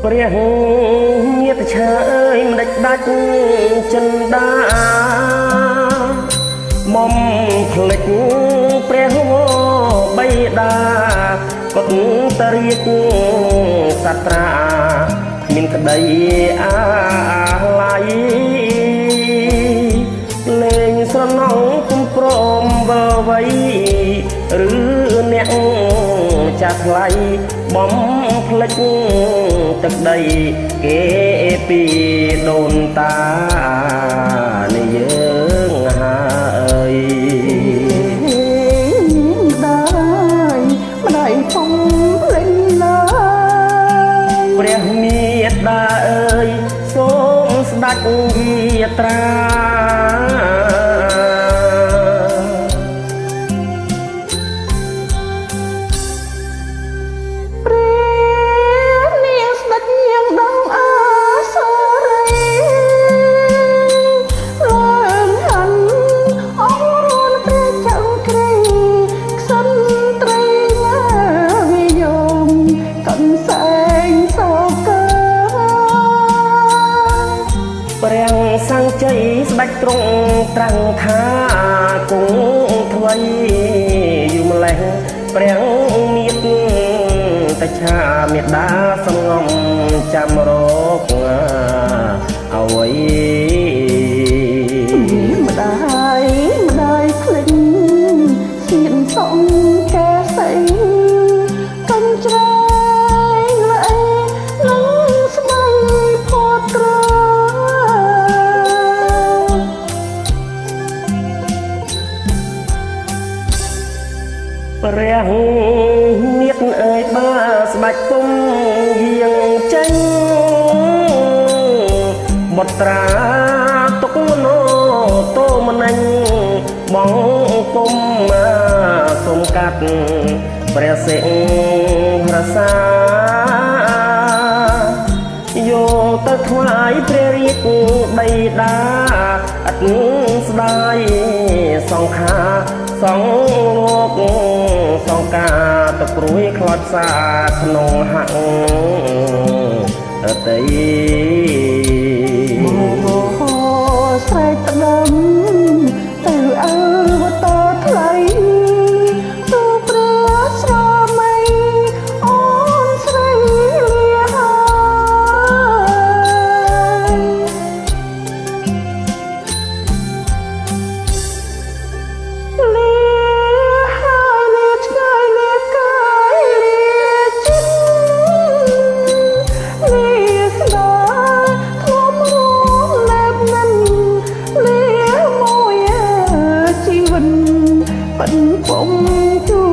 ព្រះញាតិឆើយមិនដាច់ដាច់ចិនដាមុំផ្លេចព្រះវរបៃតាកុដតរៀបសត្រាមានក្តីអាឡ័យលេងស្រណងគុំព្រមវិលវ័យឬអ្នកចាស់ថ្លៃបំផ្លេចទឹកដីគេពីដូនតានេះយើងហើយម្ដាយធំភ្លេចឡើយព្រះមេត្តាអើយសូមស្ដេចយាត្រាព្រះសង្ជ័យស្ដេចទ្រង់ត្រាំងថាគង់ថ្មីយូរម្លេះព្រះមាតុច្ឆាមេដាសំងំចាំរកអ្វីម្ដាយភ្លេចសៀនសំកែសីកញ្ច្រែងល្អេនឹងស្បៃផតត្រព្រះមាតុអើយបើស្ដេចពុំយាងចេញបុត្រាទុកមโนតោមណាញ់បងពុំសុំកាត់ព្រះសិង្ហរសាយកទៅថ្វាយព្រះរាជបិតាអត់ស្ដាយសង្ខាសងលោកសង្ការទៅព្រួយខ្លាត់សាក្នុងហាក់អតីស្រែកត្នឹមទៅអើវតថ្លៃទូព្រះស្រមៃអូនស្រីលាប៉ុនពុំជួ